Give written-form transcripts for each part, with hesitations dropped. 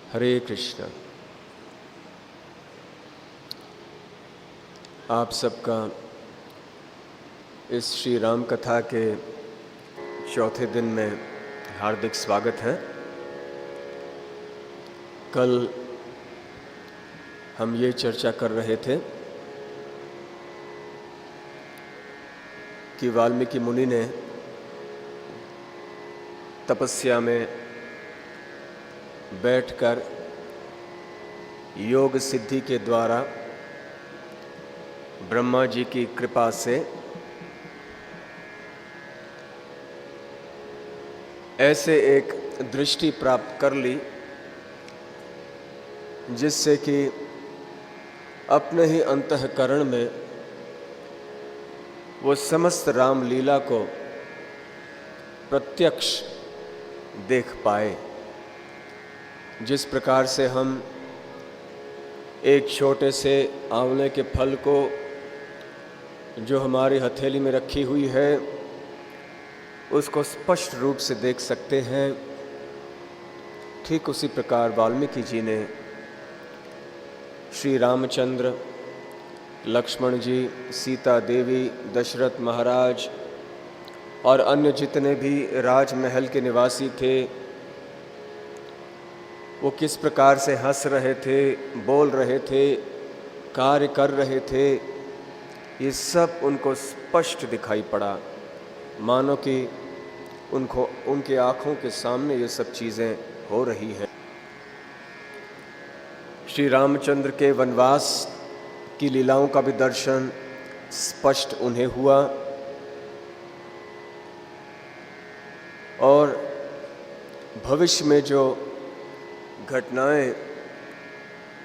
हरे कृष्ण। आप सबका इस श्री राम कथा के चौथे दिन में हार्दिक स्वागत है। कल हम ये चर्चा कर रहे थे कि वाल्मीकि मुनि ने तपस्या में बैठकर योग सिद्धि के द्वारा ब्रह्मा जी की कृपा से ऐसे एक दृष्टि प्राप्त कर ली जिससे कि अपने ही अंतःकरण में वो समस्त रामलीला को प्रत्यक्ष देख पाए। जिस प्रकार से हम एक छोटे से आंवले के फल को जो हमारी हथेली में रखी हुई है उसको स्पष्ट रूप से देख सकते हैं, ठीक उसी प्रकार वाल्मीकि जी ने श्री रामचंद्र, लक्ष्मण जी, सीता देवी, दशरथ महाराज और अन्य जितने भी राजमहल के निवासी थे वो किस प्रकार से हंस रहे थे, बोल रहे थे, कार्य कर रहे थे, ये सब उनको स्पष्ट दिखाई पड़ा, मानो कि उनके आँखों के सामने ये सब चीज़ें हो रही हैं। श्री रामचंद्र के वनवास की लीलाओं का भी दर्शन स्पष्ट उन्हें हुआ और भविष्य में जो घटनाएं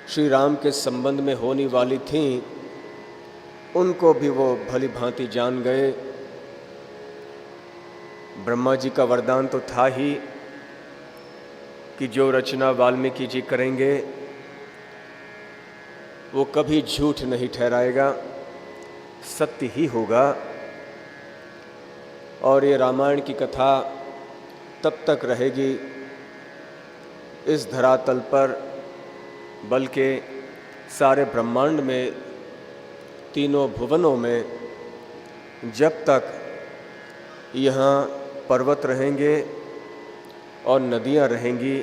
श्री राम के संबंध में होने वाली थीं उनको भी वो भली भांति जान गए। ब्रह्मा जी का वरदान तो था ही कि जो रचना वाल्मीकि जी करेंगे वो कभी झूठ नहीं ठहराएगा, सत्य ही होगा। और ये रामायण की कथा तब तक रहेगी इस धरातल पर, बल्कि सारे ब्रह्मांड में, तीनों भुवनों में, जब तक यहाँ पर्वत रहेंगे और नदियाँ रहेंगी।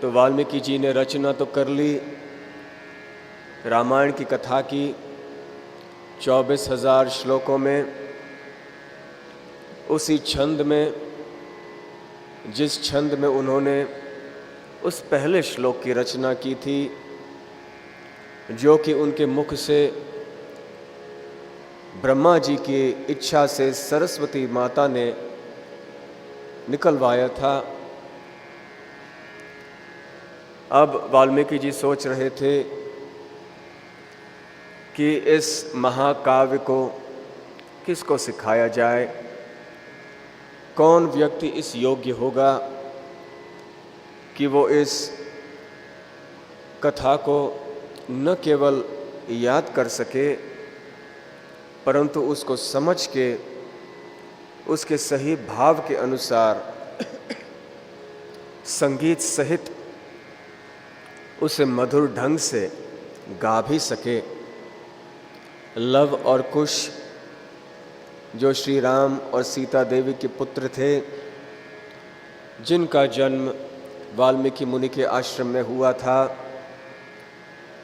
तो वाल्मीकि जी ने रचना तो कर ली रामायण की कथा की 24,000 श्लोकों में, उसी छंद में, जिस छंद में उन्होंने उस पहले श्लोक की रचना की थी जो कि उनके मुख से ब्रह्मा जी की इच्छा से सरस्वती माता ने निकलवाया था। अब वाल्मीकि जी सोच रहे थे कि इस महाकाव्य को किसको सिखाया जाए, कौन व्यक्ति इस योग्य होगा कि वो इस कथा को न केवल याद कर सके परंतु उसको समझ के उसके सही भाव के अनुसार संगीत सहित उसे मधुर ढंग से गा भी सके। लव और कुश जो श्री राम और सीता देवी के पुत्र थे, जिनका जन्म वाल्मीकि मुनि के आश्रम में हुआ था,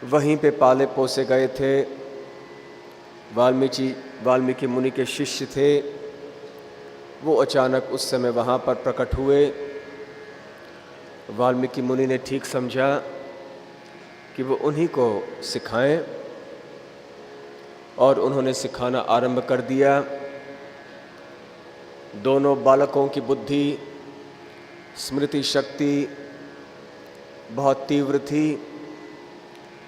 वहीं पे पाले पोसे गए थे। वाल्मीकि मुनि के शिष्य थे, वो अचानक उस समय वहाँ पर प्रकट हुए। वाल्मीकि मुनि ने ठीक समझा कि वो उन्हीं को सिखाएं और उन्होंने सिखाना आरंभ कर दिया। दोनों बालकों की बुद्धि, स्मृति शक्ति बहुत तीव्र थी।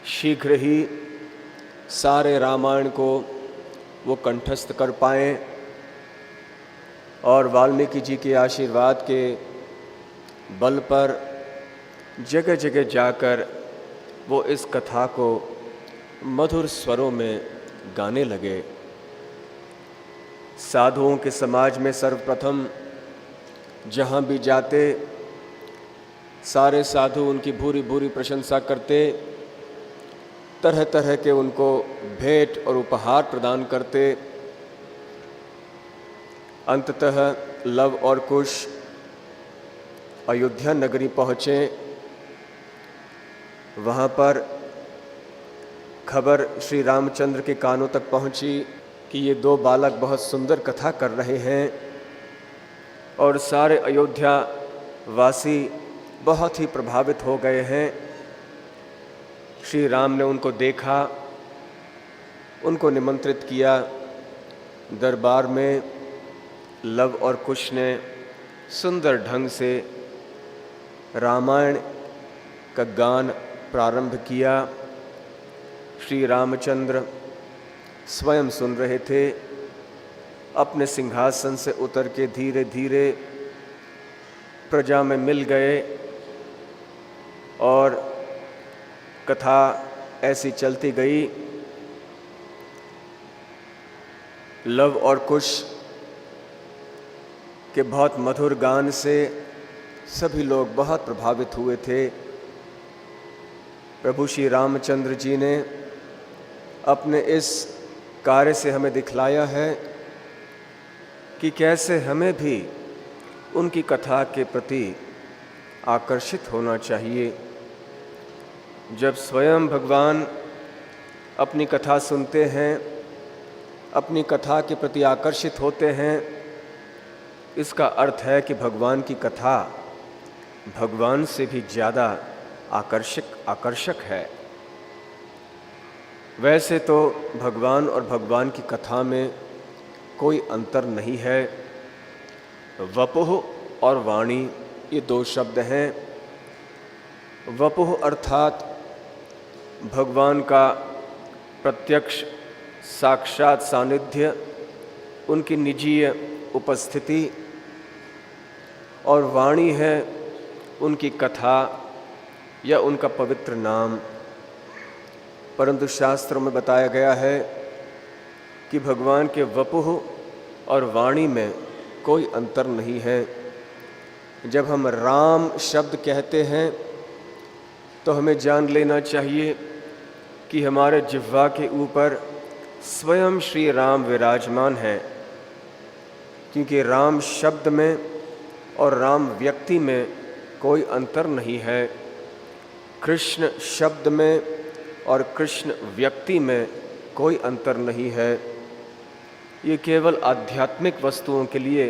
शीघ्र ही सारे रामायण को वो कंठस्थ कर पाएं और वाल्मीकि जी के आशीर्वाद के बल पर जगह जगह जाकर वो इस कथा को मधुर स्वरों में गाने लगे। साधुओं के समाज में सर्वप्रथम जहाँ भी जाते सारे साधु उनकी भूरी भूरी प्रशंसा करते, तरह तरह के उनको भेंट और उपहार प्रदान करते। अंततः लव और कुश अयोध्या नगरी पहुँचे। वहाँ पर खबर श्री रामचंद्र के कानों तक पहुँची कि ये दो बालक बहुत सुंदर कथा कर रहे हैं, और सारे अयोध्या वासी बहुत ही प्रभावित हो गए हैं। श्री राम ने उनको देखा, उनको निमंत्रित किया दरबार में। लव और कुश ने सुंदर ढंग से रामायण का गान प्रारंभ किया। श्री रामचंद्र स्वयं सुन रहे थे। अपने सिंहासन से उतर के धीरे धीरे प्रजा में मिल गए, और कथा ऐसी चलती गई। लव और कुश के बहुत मधुर गान से सभी लोग बहुत प्रभावित हुए थे। प्रभु श्री रामचंद्र जी ने अपने इस कार्य से हमें दिखलाया है कि कैसे हमें भी उनकी कथा के प्रति आकर्षित होना चाहिए। जब स्वयं भगवान अपनी कथा सुनते हैं, अपनी कथा के प्रति आकर्षित होते हैं, इसका अर्थ है कि भगवान की कथा भगवान से भी ज़्यादा आकर्षक है। वैसे तो भगवान और भगवान की कथा में कोई अंतर नहीं है। वपुः और वाणी ये दो शब्द हैं। वपुः अर्थात भगवान का प्रत्यक्ष साक्षात सानिध्य, उनकी निजीय उपस्थिति, और वाणी है उनकी कथा या उनका पवित्र नाम। परंतु शास्त्रों में बताया गया है कि भगवान के वपुः और वाणी में कोई अंतर नहीं है। जब हम राम शब्द कहते हैं तो हमें जान लेना चाहिए कि हमारे जिह्वा के ऊपर स्वयं श्री राम विराजमान हैं, क्योंकि राम शब्द में और राम व्यक्ति में कोई अंतर नहीं है। कृष्ण शब्द में और कृष्ण व्यक्ति में कोई अंतर नहीं है। ये केवल आध्यात्मिक वस्तुओं के लिए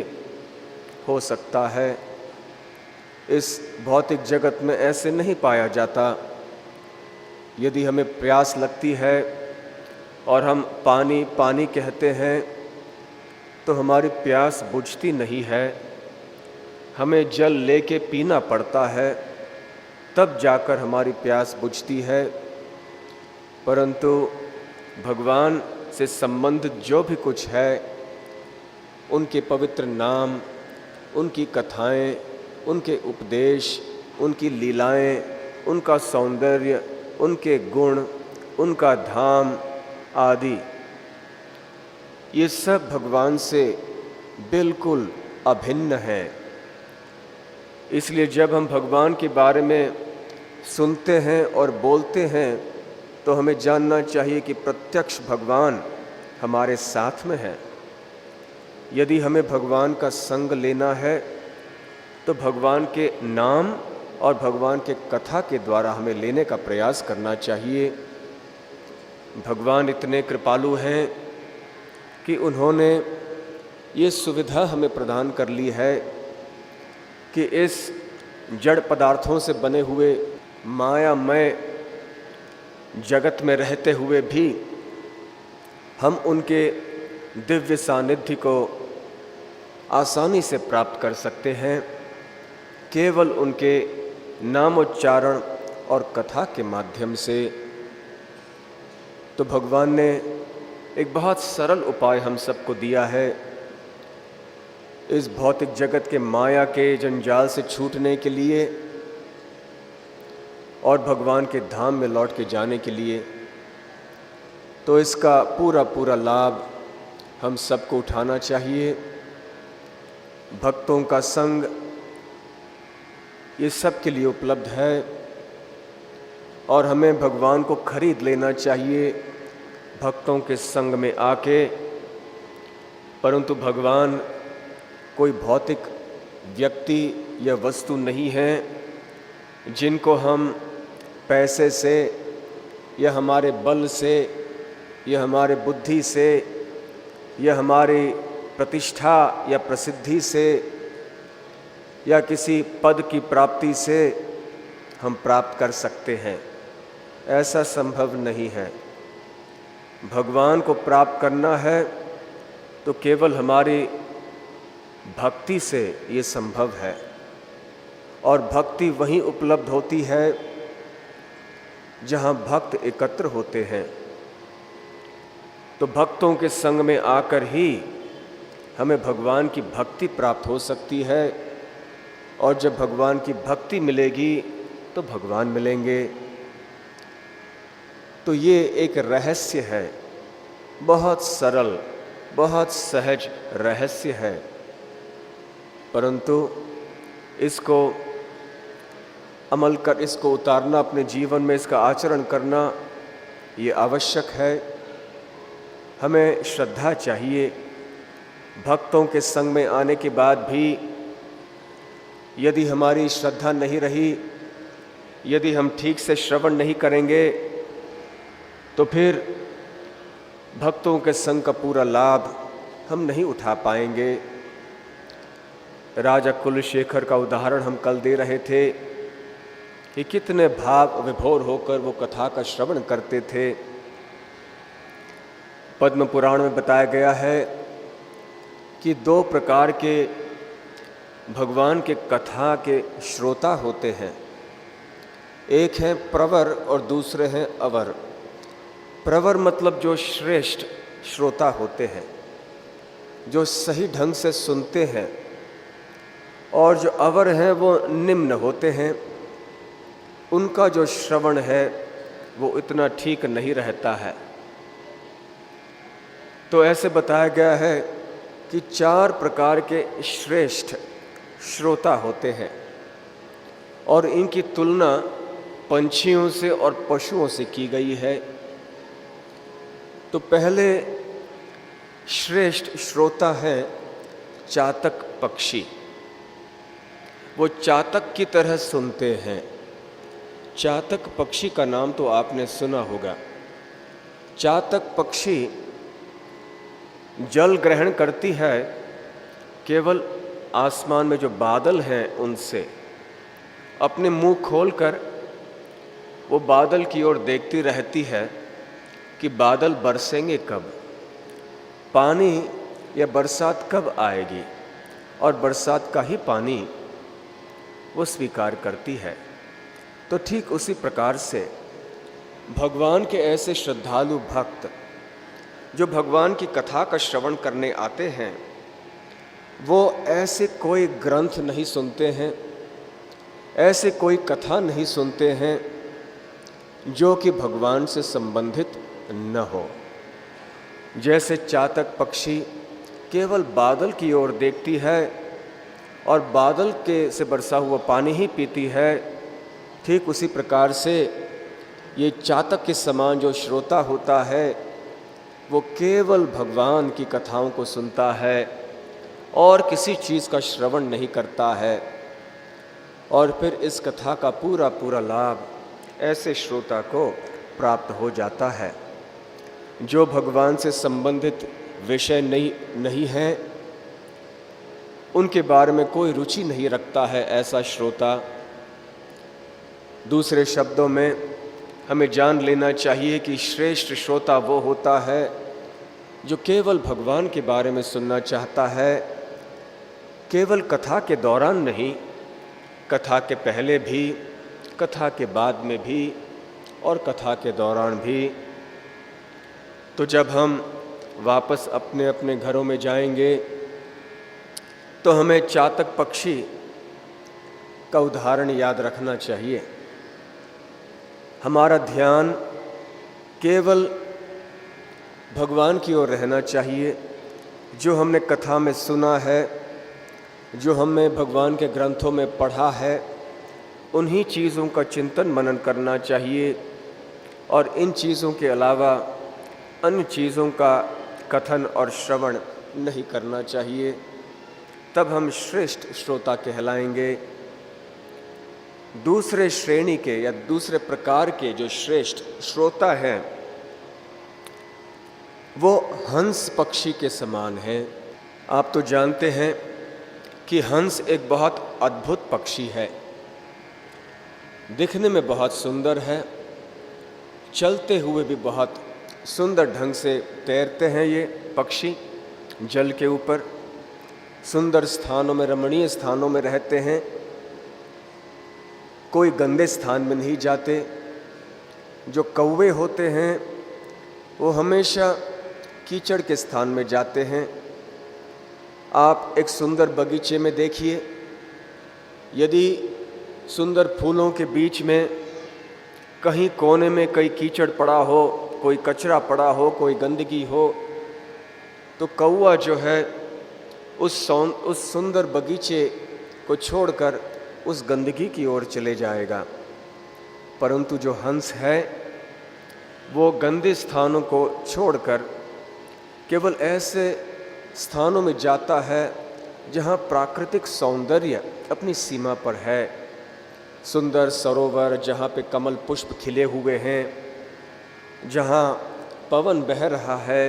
हो सकता है। इस भौतिक जगत में ऐसे नहीं पाया जाता। यदि हमें प्यास लगती है और हम पानी पानी कहते हैं तो हमारी प्यास बुझती नहीं है। हमें जल लेके पीना पड़ता है, तब जाकर हमारी प्यास बुझती है। परंतु भगवान से संबंधित जो भी कुछ है, उनके पवित्र नाम, उनकी कथाएं, उनके उपदेश, उनकी लीलाएं, उनका सौंदर्य, उनके गुण, उनका धाम आदि, ये सब भगवान से बिल्कुल अभिन्न है। इसलिए जब हम भगवान के बारे में सुनते हैं और बोलते हैं तो हमें जानना चाहिए कि प्रत्यक्ष भगवान हमारे साथ में है। यदि हमें भगवान का संग लेना है तो भगवान के नाम और भगवान के कथा के द्वारा हमें लेने का प्रयास करना चाहिए। भगवान इतने कृपालु हैं कि उन्होंने ये सुविधा हमें प्रदान कर ली है कि इस जड़ पदार्थों से बने हुए मायामय जगत में रहते हुए भी हम उनके दिव्य सानिध्य को आसानी से प्राप्त कर सकते हैं, केवल उनके नामोच्चारण और कथा के माध्यम से। तो भगवान ने एक बहुत सरल उपाय हम सबको दिया है इस भौतिक जगत के माया के जंजाल से छूटने के लिए और भगवान के धाम में लौट के जाने के लिए। तो इसका पूरा लाभ हम सबको उठाना चाहिए। भक्तों का संग ये सब के लिए उपलब्ध है और हमें भगवान को खरीद लेना चाहिए भक्तों के संग में आके। परंतु भगवान कोई भौतिक व्यक्ति या वस्तु नहीं है जिनको हम पैसे से या हमारे बल से या हमारे बुद्धि से या हमारी प्रतिष्ठा या प्रसिद्धि से या किसी पद की प्राप्ति से हम प्राप्त कर सकते हैं। ऐसा संभव नहीं है। भगवान को प्राप्त करना है तो केवल हमारी भक्ति से ये संभव है, और भक्ति वहीं उपलब्ध होती है जहाँ भक्त एकत्र होते हैं। तो भक्तों के संग में आकर ही हमें भगवान की भक्ति प्राप्त हो सकती है, और जब भगवान की भक्ति मिलेगी तो भगवान मिलेंगे। तो ये एक रहस्य है, बहुत सरल, बहुत सहज रहस्य है, परंतु इसको अमल कर, इसको उतारना अपने जीवन में, इसका आचरण करना ये आवश्यक है। हमें श्रद्धा चाहिए। भक्तों के संग में आने के बाद भी यदि हमारी श्रद्धा नहीं रही, यदि हम ठीक से श्रवण नहीं करेंगे, तो फिर भक्तों के संग का पूरा लाभ हम नहीं उठा पाएंगे। राजा कुलशेखर का उदाहरण हम कल दे रहे थे कि कितने भाव विभोर होकर वो कथा का श्रवण करते थे। पद्म पुराण में बताया गया है कि 2 प्रकार के भगवान के कथा के श्रोता होते हैं। एक हैं प्रवर और दूसरे हैं अवर। प्रवर मतलब जो श्रेष्ठ श्रोता होते हैं, जो सही ढंग से सुनते हैं, और जो अवर हैं वो निम्न होते हैं। उनका जो श्रवण है वो इतना ठीक नहीं रहता है। तो ऐसे बताया गया है कि 4 प्रकार के श्रेष्ठ श्रोता होते हैं, और इनकी तुलना पंछियों से और पशुओं से की गई है। तो पहले श्रेष्ठ श्रोता है चातक पक्षी। वो चातक की तरह सुनते हैं। चातक पक्षी का नाम तो आपने सुना होगा। चातक पक्षी जल ग्रहण करती है केवल आसमान में जो बादल हैं उनसे। अपने मुंह खोलकर वो बादल की ओर देखती रहती है कि बादल बरसेंगे कब, पानी या बरसात कब आएगी, और बरसात का ही पानी वो स्वीकार करती है। तो ठीक उसी प्रकार से भगवान के ऐसे श्रद्धालु भक्त जो भगवान की कथा का श्रवण करने आते हैं, वो ऐसे कोई ग्रंथ नहीं सुनते हैं, ऐसे कोई कथा नहीं सुनते हैं जो कि भगवान से संबंधित न हो। जैसे चातक पक्षी केवल बादल की ओर देखती है और बादल के से बरसा हुआ पानी ही पीती है, ठीक उसी प्रकार से ये चातक के समान जो श्रोता होता है वो केवल भगवान की कथाओं को सुनता है और किसी चीज़ का श्रवण नहीं करता है, और फिर इस कथा का पूरा पूरा लाभ ऐसे श्रोता को प्राप्त हो जाता है। जो भगवान से संबंधित विषय नहीं है, उनके बारे में कोई रुचि नहीं रखता है ऐसा श्रोता। दूसरे शब्दों में हमें जान लेना चाहिए कि श्रेष्ठ श्रोता वो होता है जो केवल भगवान के बारे में सुनना चाहता है, केवल कथा के दौरान नहीं, कथा के पहले भी, कथा के बाद में भी और कथा के दौरान भी। तो जब हम वापस अपने अपने घरों में जाएंगे तो हमें चातक पक्षी का उदाहरण याद रखना चाहिए। हमारा ध्यान केवल भगवान की ओर रहना चाहिए। जो हमने कथा में सुना है, जो हमने भगवान के ग्रंथों में पढ़ा है, उन्हीं चीज़ों का चिंतन मनन करना चाहिए और इन चीज़ों के अलावा अन्य चीज़ों का कथन और श्रवण नहीं करना चाहिए। तब हम श्रेष्ठ श्रोता कहलाएंगे। दूसरे श्रेणी के या दूसरे प्रकार के जो श्रेष्ठ श्रोता हैं वो हंस पक्षी के समान हैं। आप तो जानते हैं कि हंस एक बहुत अद्भुत पक्षी है, दिखने में बहुत सुंदर है, चलते हुए भी बहुत सुंदर ढंग से तैरते हैं। ये पक्षी जल के ऊपर सुंदर स्थानों में, रमणीय स्थानों में रहते हैं, कोई गंदे स्थान में नहीं जाते। जो कौवे होते हैं वो हमेशा कीचड़ के स्थान में जाते हैं। आप एक सुंदर बगीचे में देखिए, यदि सुंदर फूलों के बीच में कहीं कोने में कहीं कीचड़ पड़ा हो, कोई कचरा पड़ा हो, कोई गंदगी हो, तो कौवा जो है उस सुंदर बगीचे को छोड़कर उस गंदगी की ओर चले जाएगा। परंतु जो हंस है वो गंदे स्थानों को छोड़कर केवल ऐसे स्थानों में जाता है जहाँ प्राकृतिक सौंदर्य अपनी सीमा पर है। सुंदर सरोवर जहाँ पे कमल पुष्प खिले हुए हैं, जहाँ पवन बह रहा है,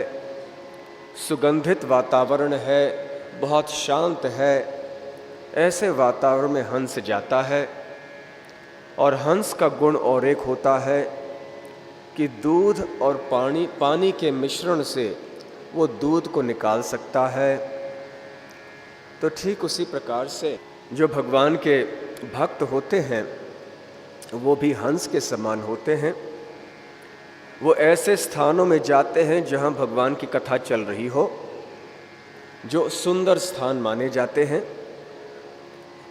सुगंधित वातावरण है, बहुत शांत है, ऐसे वातावरण में हंस जाता है। और हंस का गुण और एक होता है कि दूध और पानी के मिश्रण से वो दूध को निकाल सकता है। तो ठीक उसी प्रकार से जो भगवान के भक्त होते हैं वो भी हंस के समान होते हैं। वो ऐसे स्थानों में जाते हैं जहाँ भगवान की कथा चल रही हो, जो सुंदर स्थान माने जाते हैं।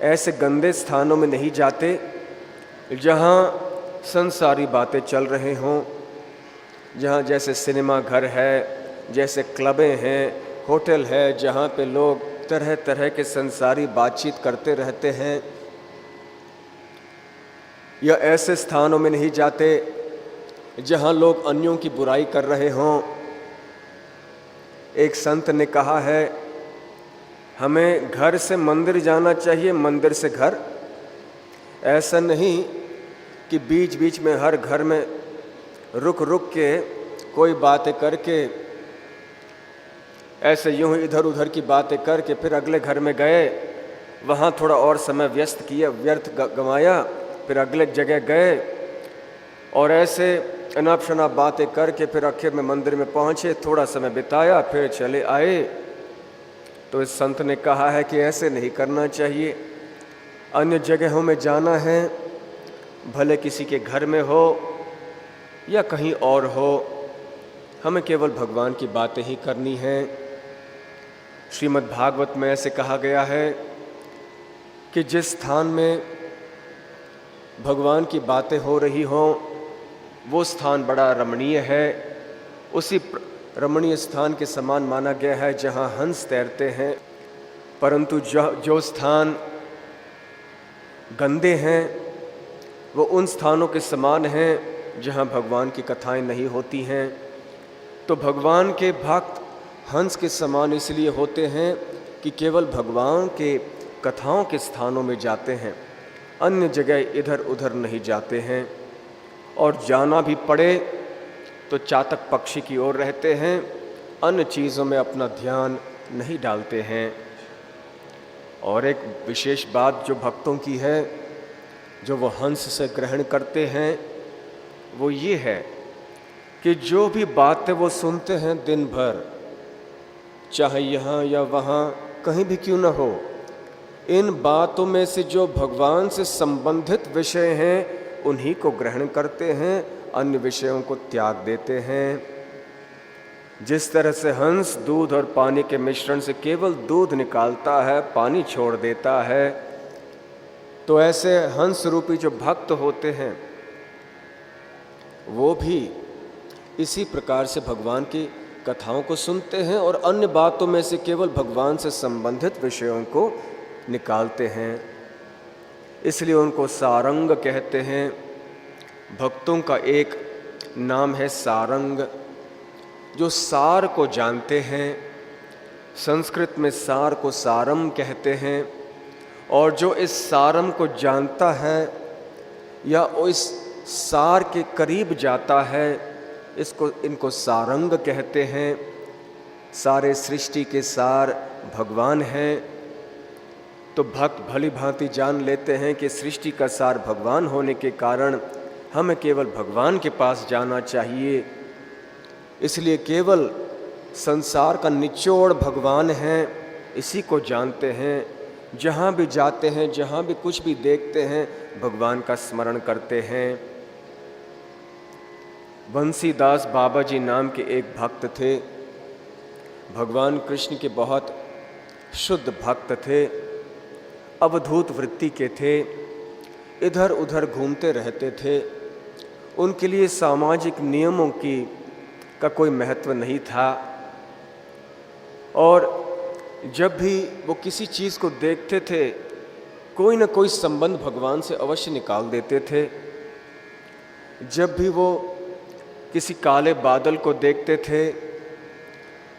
ऐसे गंदे स्थानों में नहीं जाते जहाँ संसारी बातें चल रहे हों, जहाँ जैसे सिनेमा घर है, जैसे क्लबें हैं, होटल है, जहाँ पे लोग तरह तरह के संसारी बातचीत करते रहते हैं। या ऐसे स्थानों में नहीं जाते जहाँ लोग अन्यों की बुराई कर रहे हों। एक संत ने कहा है, हमें घर से मंदिर जाना चाहिए, मंदिर से घर। ऐसा नहीं कि बीच बीच में हर घर में रुक रुक के कोई बातें करके, ऐसे यूं ही इधर उधर की बातें करके फिर अगले घर में गए, वहाँ थोड़ा और समय व्यर्थ गंवाया, फिर अगले जगह गए और ऐसे अनाप शनाप बातें करके फिर आखिर में मंदिर में पहुँचे, थोड़ा समय बिताया, फिर चले आए। तो इस संत ने कहा है कि ऐसे नहीं करना चाहिए। अन्य जगहों में जाना है, भले किसी के घर में हो या कहीं और हो, हमें केवल भगवान की बातें ही करनी हैं। श्रीमद् भागवत में ऐसे कहा गया है कि जिस स्थान में भगवान की बातें हो रही हों वो स्थान बड़ा रमणीय है। उसी रमणीय स्थान के समान माना गया है जहाँ हंस तैरते हैं। परंतु जो स्थान गंदे हैं वो उन स्थानों के समान हैं जहाँ भगवान की कथाएं नहीं होती हैं। तो भगवान के भक्त हंस के समान इसलिए होते हैं कि केवल भगवान के कथाओं के स्थानों में जाते हैं, अन्य जगह इधर उधर नहीं जाते हैं। और जाना भी पड़े तो चातक पक्षी की ओर रहते हैं, अन्य चीज़ों में अपना ध्यान नहीं डालते हैं। और एक विशेष बात जो भक्तों की है, जो वो हंस से ग्रहण करते हैं, वो ये है कि जो भी बातें वो सुनते हैं दिन भर, चाहे यहाँ या वहाँ कहीं भी क्यों न हो, इन बातों में से जो भगवान से संबंधित विषय हैं उन्हीं को ग्रहण करते हैं, अन्य विषयों को त्याग देते हैं। जिस तरह से हंस दूध और पानी के मिश्रण से केवल दूध निकालता है, पानी छोड़ देता है, तो ऐसे हंस रूपी जो भक्त होते हैं वो भी इसी प्रकार से भगवान की कथाओं को सुनते हैं और अन्य बातों में से केवल भगवान से संबंधित विषयों को निकालते हैं। इसलिए उनको सारंग कहते हैं। भक्तों का एक नाम है सारंग, जो सार को जानते हैं। संस्कृत में सार को सारम कहते हैं, और जो इस सारम को जानता है या इस सार के करीब जाता है, इनको सारंग कहते हैं। सारे सृष्टि के सार भगवान हैं। तो भक्त भली भांति जान लेते हैं कि सृष्टि का सार भगवान होने के कारण हमें केवल भगवान के पास जाना चाहिए। इसलिए केवल संसार का निचोड़ भगवान है, इसी को जानते हैं। जहाँ भी जाते हैं, जहाँ भी कुछ भी देखते हैं, भगवान का स्मरण करते हैं। बंसीदास बाबा जी नाम के एक भक्त थे। भगवान कृष्ण के बहुत शुद्ध भक्त थे, अवधूत वृत्ति के थे, इधर उधर घूमते रहते थे। उनके लिए सामाजिक नियमों का कोई महत्व नहीं था, और जब भी वो किसी चीज़ को देखते थे, कोई न कोई संबंध भगवान से अवश्य निकाल देते थे। जब भी वो किसी काले बादल को देखते थे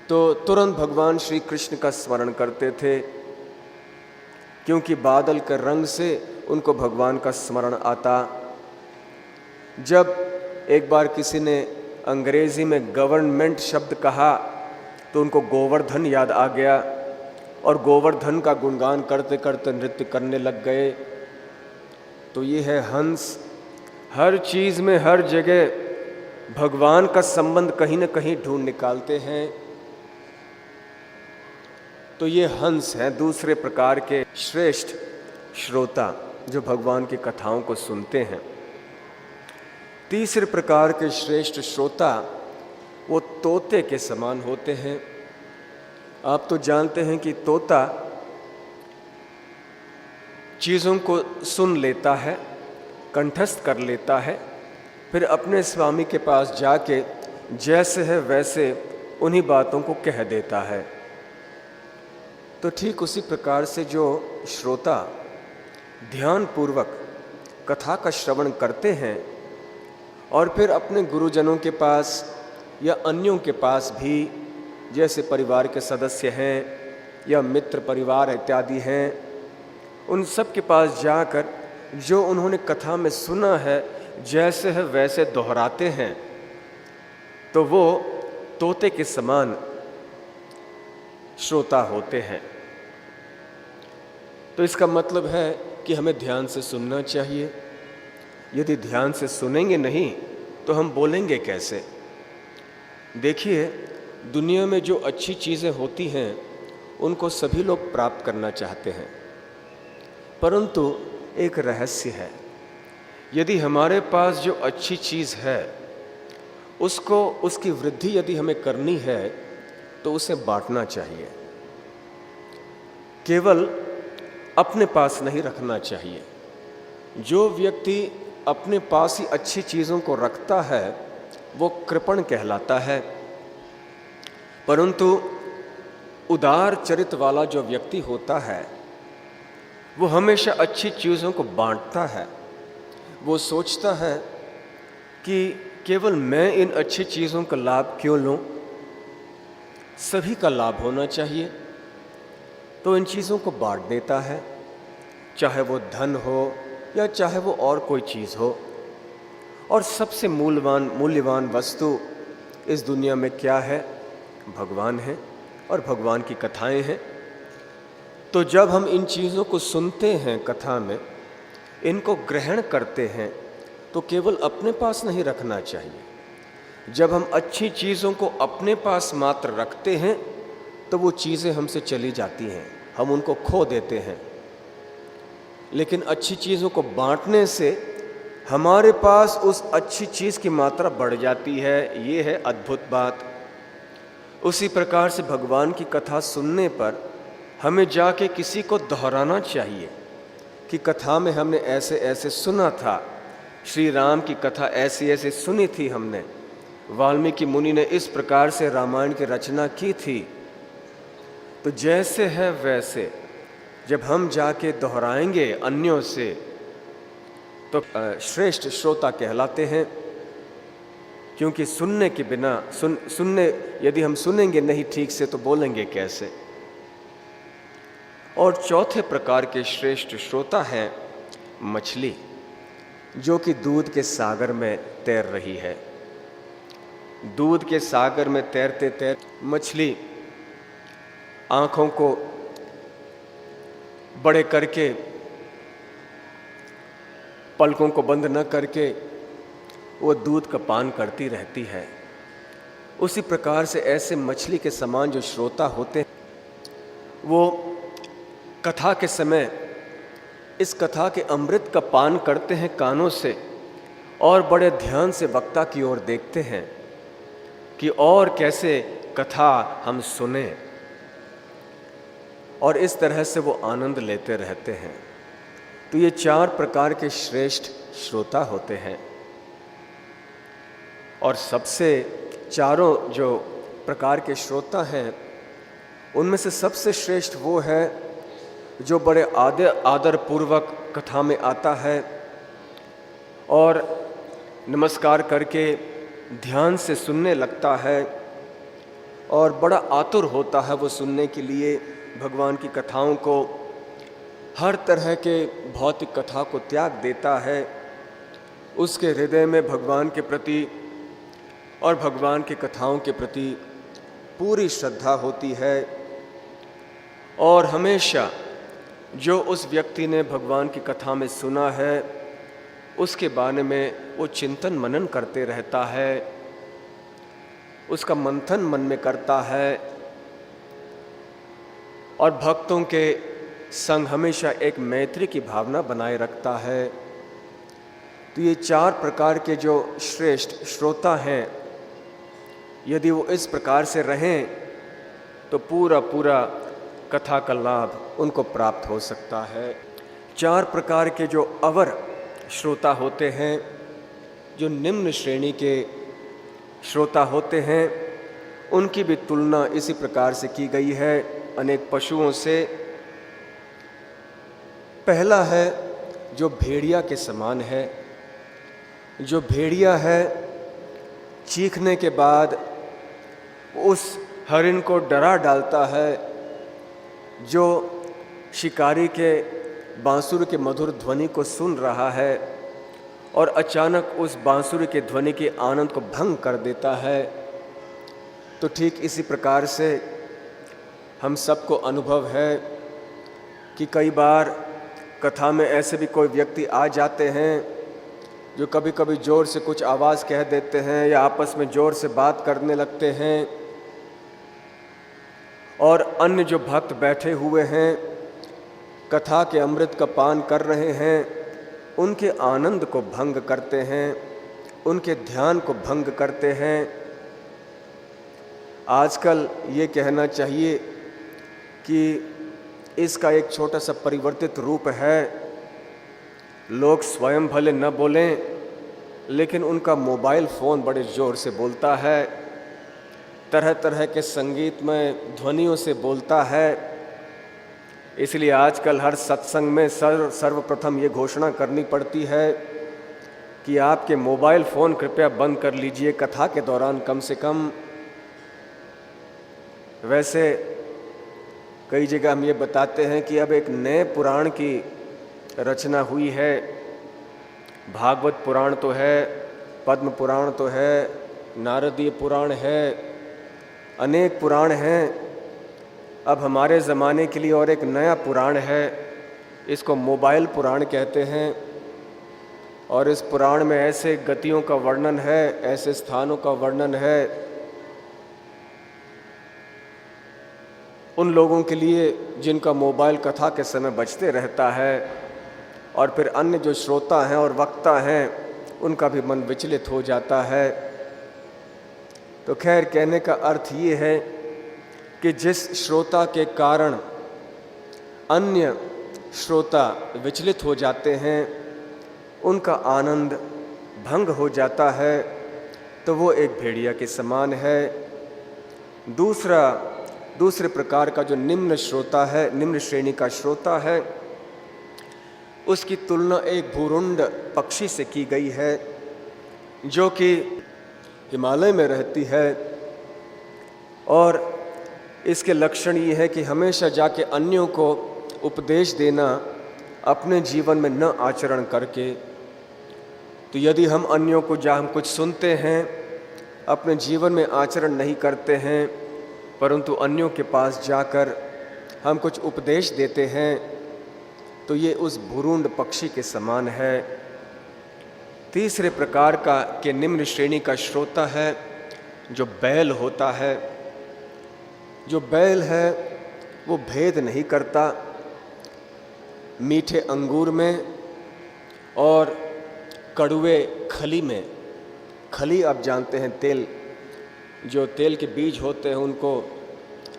तो तुरंत भगवान श्री कृष्ण का स्मरण करते थे, क्योंकि बादल के रंग से उनको भगवान का स्मरण आता। जब एक बार किसी ने अंग्रेजी में गवर्नमेंट शब्द कहा तो उनको गोवर्धन याद आ गया, और गोवर्धन का गुणगान करते करते नृत्य करने लग गए। तो ये है हंस। हर चीज़ में, हर जगह भगवान का संबंध कहीं न कहीं ढूंढ निकालते हैं। तो ये हंस हैं, दूसरे प्रकार के श्रेष्ठ श्रोता जो भगवान की कथाओं को सुनते हैं। तीसरे प्रकार के श्रेष्ठ श्रोता वो तोते के समान होते हैं। आप तो जानते हैं कि तोता चीज़ों को सुन लेता है, कंठस्थ कर लेता है, फिर अपने स्वामी के पास जाके जैसे है वैसे उन्हीं बातों को कह देता है। तो ठीक उसी प्रकार से जो श्रोता ध्यानपूर्वक कथा का श्रवण करते हैं और फिर अपने गुरुजनों के पास या अन्यों के पास भी, जैसे परिवार के सदस्य हैं या मित्र परिवार इत्यादि हैं, उन सब के पास जाकर जो उन्होंने कथा में सुना है जैसे है वैसे दोहराते हैं, तो वो तोते के समान श्रोता होते हैं। तो इसका मतलब है कि हमें ध्यान से सुनना चाहिए। यदि ध्यान से सुनेंगे नहीं तो हम बोलेंगे कैसे? देखिए, दुनिया में जो अच्छी चीज़ें होती हैं उनको सभी लोग प्राप्त करना चाहते हैं, परंतु एक रहस्य है। यदि हमारे पास जो अच्छी चीज़ है उसकी वृद्धि यदि हमें करनी है तो उसे बांटना चाहिए, केवल अपने पास नहीं रखना चाहिए। जो व्यक्ति अपने पास ही अच्छी चीज़ों को रखता है वो कृपण कहलाता है, परंतु उदार चरित्र वाला जो व्यक्ति होता है वो हमेशा अच्छी चीज़ों को बांटता है। वो सोचता है कि केवल मैं इन अच्छी चीज़ों का लाभ क्यों लूँ, सभी का लाभ होना चाहिए। तो इन चीज़ों को बांट देता है, चाहे वो धन हो या चाहे वो और कोई चीज़ हो। और सबसे मूल्यवान वस्तु इस दुनिया में क्या है? भगवान है और भगवान की कथाएं हैं। तो जब हम इन चीज़ों को सुनते हैं, कथा में इनको ग्रहण करते हैं, तो केवल अपने पास नहीं रखना चाहिए। जब हम अच्छी चीज़ों को अपने पास मात्र रखते हैं तो वो चीज़ें हमसे चली जाती हैं, हम उनको खो देते हैं। लेकिन अच्छी चीज़ों को बांटने से हमारे पास उस अच्छी चीज़ की मात्रा बढ़ जाती है। ये है अद्भुत बात। उसी प्रकार से भगवान की कथा सुनने पर हमें जाके किसी को दोहराना चाहिए कि कथा में हमने ऐसे ऐसे सुना था, श्री राम की कथा ऐसी ऐसे सुनी थी हमने, वाल्मीकि मुनि ने इस प्रकार से रामायण की रचना की थी। तो जैसे है वैसे जब हम जाके दोहराएंगे अन्यों से, तो श्रेष्ठ श्रोता कहलाते हैं, क्योंकि सुनने के बिना सुनने यदि हम सुनेंगे नहीं ठीक से तो बोलेंगे कैसे। और चौथे प्रकार के श्रेष्ठ श्रोता हैं मछली, जो कि दूध के सागर में तैर रही है। दूध के सागर में तैरते तैरते मछली आँखों को बड़े करके, पलकों को बंद न करके वो दूध का पान करती रहती है। उसी प्रकार से ऐसे मछली के समान जो श्रोता होते हैं, वो कथा के समय इस कथा के अमृत का पान करते हैं कानों से, और बड़े ध्यान से वक्ता की ओर देखते हैं कि और कैसे कथा हम सुने, और इस तरह से वो आनंद लेते रहते हैं। तो ये 4 प्रकार के श्रेष्ठ श्रोता होते हैं। और सबसे चारों जो प्रकार के श्रोता हैं, उनमें से सबसे श्रेष्ठ वो है जो बड़े आदर पूर्वक कथा में आता है और नमस्कार करके ध्यान से सुनने लगता है, और बड़ा आतुर होता है वो सुनने के लिए भगवान की कथाओं को, हर तरह के भौतिक कथा को त्याग देता है। उसके हृदय में भगवान के प्रति और भगवान की कथाओं के प्रति पूरी श्रद्धा होती है, और हमेशा जो उस व्यक्ति ने भगवान की कथा में सुना है उसके बारे में वो चिंतन मनन करते रहता है, उसका मंथन मन में करता है, और भक्तों के संग हमेशा एक मैत्री की भावना बनाए रखता है। तो ये 4 प्रकार के जो श्रेष्ठ श्रोता हैं, यदि वो इस प्रकार से रहें तो पूरा कथा का लाभ उनको प्राप्त हो सकता है। 4 प्रकार के जो अवर श्रोता होते हैं, जो निम्न श्रेणी के श्रोता होते हैं, उनकी भी तुलना इसी प्रकार से की गई है अनेक पशुओं से। पहला है जो भेड़िया के समान है। जो भेड़िया है, चीखने के बाद उस हरिण को डरा डालता है। जो शिकारी के बांसुरी के मधुर ध्वनि को सुन रहा है और अचानक उस बांसुरी के ध्वनि के आनंद को भंग कर देता है, तो ठीक इसी प्रकार से हम सबको अनुभव है कि कई बार कथा में ऐसे भी कोई व्यक्ति आ जाते हैं जो कभी कभी ज़ोर से कुछ आवाज़ कह देते हैं या आपस में ज़ोर से बात करने लगते हैं, और अन्य जो भक्त बैठे हुए हैं कथा के अमृत का पान कर रहे हैं, उनके आनंद को भंग करते हैं, उनके ध्यान को भंग करते हैं। आजकल ये कहना चाहिए कि इसका एक छोटा सा परिवर्तित रूप है। लोग स्वयं भले न बोलें, लेकिन उनका मोबाइल फ़ोन बड़े ज़ोर से बोलता है, तरह तरह के संगीतमय ध्वनियों से बोलता है। इसलिए आजकल हर सत्संग में सर्वप्रथम ये घोषणा करनी पड़ती है कि आपके मोबाइल फ़ोन कृपया बंद कर लीजिए कथा के दौरान कम से कम। वैसे कई जगह हम ये बताते हैं कि अब एक नए पुराण की रचना हुई है। भागवत पुराण तो है, पद्म पुराण तो है, नारदीय पुराण है, अनेक पुराण हैं। अब हमारे ज़माने के लिए और एक नया पुराण है, इसको मोबाइल पुराण कहते हैं। और इस पुराण में ऐसे गतियों का वर्णन है, ऐसे स्थानों का वर्णन है उन लोगों के लिए जिनका मोबाइल कथा के समय बजते रहता है, और फिर अन्य जो श्रोता हैं और वक्ता हैं उनका भी मन विचलित हो जाता है। तो खैर, कहने का अर्थ ये है कि जिस श्रोता के कारण अन्य श्रोता विचलित हो जाते हैं, उनका आनंद भंग हो जाता है, तो वो एक भेड़िया के समान है। दूसरे प्रकार का जो निम्न श्रोता है, निम्न श्रेणी का श्रोता है, उसकी तुलना एक भूरुंड पक्षी से की गई है जो कि हिमालय में रहती है, और इसके लक्षण ये है कि हमेशा जाके अन्यों को उपदेश देना, अपने जीवन में न आचरण करके। तो यदि हम अन्यों को जहाँ हम कुछ सुनते हैं, अपने जीवन में आचरण नहीं करते हैं, परंतु अन्यों के पास जाकर हम कुछ उपदेश देते हैं, तो ये उस भूरूंड पक्षी के समान है। तीसरे प्रकार का के निम्न श्रेणी का श्रोता है जो बैल होता है। जो बैल है वो भेद नहीं करता मीठे अंगूर में और कड़वे खली में। खली आप जानते हैं, तेल, जो तेल के बीज होते हैं उनको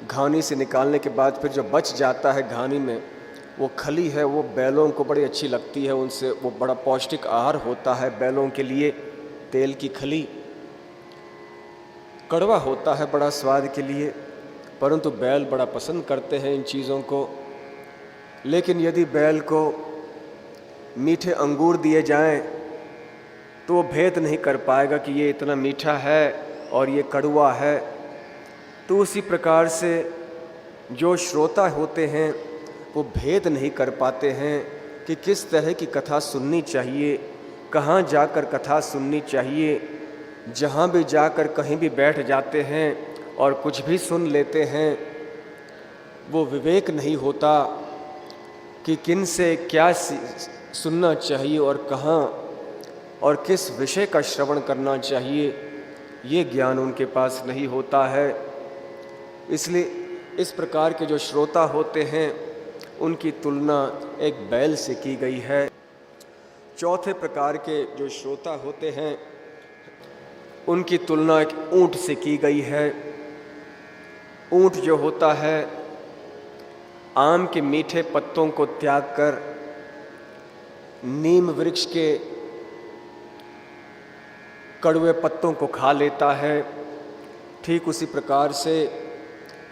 घानी से निकालने के बाद फिर जो बच जाता है घानी में, वो खली है, वो बैलों को बड़ी अच्छी लगती है। उनसे वो बड़ा पौष्टिक आहार होता है बैलों के लिए। तेल की खली कड़वा होता है बड़ा स्वाद के लिए, परंतु बैल बड़ा पसंद करते हैं इन चीज़ों को। लेकिन यदि बैल को मीठे अंगूर दिए जाएं, तो वो भेद नहीं कर पाएगा कि ये इतना मीठा है और ये कड़वा है। तो उसी प्रकार से जो श्रोता होते हैं वो भेद नहीं कर पाते हैं कि किस तरह की कथा सुननी चाहिए, कहाँ जाकर कथा सुननी चाहिए। जहाँ भी जाकर कहीं भी बैठ जाते हैं और कुछ भी सुन लेते हैं, वो विवेक नहीं होता कि किन से क्या सुनना चाहिए और कहाँ और किस विषय का श्रवण करना चाहिए, ये ज्ञान उनके पास नहीं होता है। इसलिए इस प्रकार के जो श्रोता होते हैं उनकी तुलना एक बैल से की गई है। चौथे प्रकार के जो श्रोता होते हैं उनकी तुलना एक ऊंट से की गई है। ऊंट जो होता है आम के मीठे पत्तों को त्याग कर नीम वृक्ष के कड़वे पत्तों को खा लेता है। ठीक उसी प्रकार से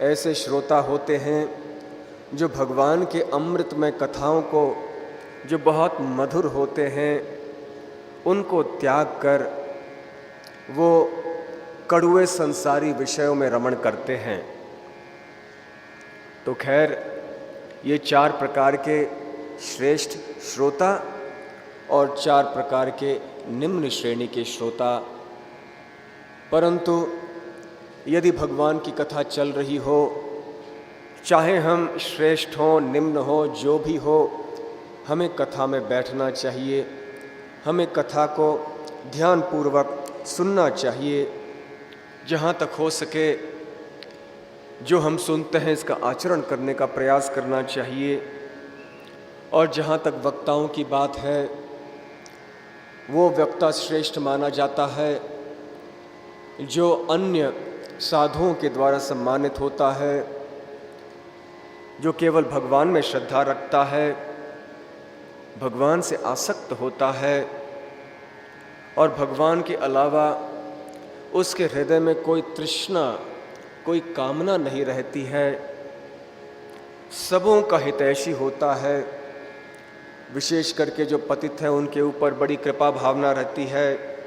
ऐसे श्रोता होते हैं जो भगवान के अमृतमय कथाओं को, जो बहुत मधुर होते हैं, उनको त्याग कर वो कड़वे संसारी विषयों में रमण करते हैं। तो खैर, ये 4 प्रकार के श्रेष्ठ श्रोता और 4 प्रकार के निम्न श्रेणी के श्रोता। परंतु यदि भगवान की कथा चल रही हो, चाहे हम श्रेष्ठ हों, निम्न हो, जो भी हो, हमें कथा में बैठना चाहिए। हमें कथा को ध्यानपूर्वक सुनना चाहिए। जहाँ तक हो सके जो हम सुनते हैं इसका आचरण करने का प्रयास करना चाहिए। और जहाँ तक वक्ताओं की बात है, वो वक्ता श्रेष्ठ माना जाता है जो अन्य साधुओं के द्वारा सम्मानित होता है, जो केवल भगवान में श्रद्धा रखता है, भगवान से आसक्त होता है और भगवान के अलावा उसके हृदय में कोई तृष्णा, कोई कामना नहीं रहती है। सबों का हितैषी होता है। विशेष करके जो पतित हैं उनके ऊपर बड़ी कृपा भावना रहती है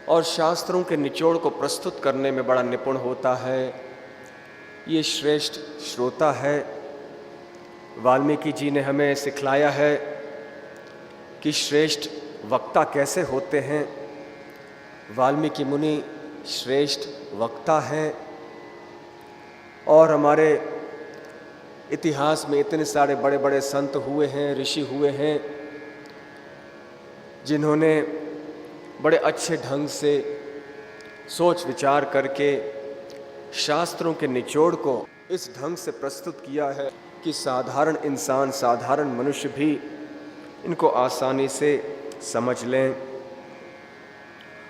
और शास्त्रों के निचोड़ को प्रस्तुत करने में बड़ा निपुण होता है। ये श्रेष्ठ श्रोता है। वाल्मीकि जी ने हमें सिखलाया है कि श्रेष्ठ वक्ता कैसे होते हैं। वाल्मीकि मुनि श्रेष्ठ वक्ता हैं और हमारे इतिहास में इतने सारे बड़े बड़े संत हुए हैं, ऋषि हुए हैं, जिन्होंने बड़े अच्छे ढंग से सोच विचार करके शास्त्रों के निचोड़ को इस ढंग से प्रस्तुत किया है कि साधारण इंसान, साधारण मनुष्य भी इनको आसानी से समझ लें।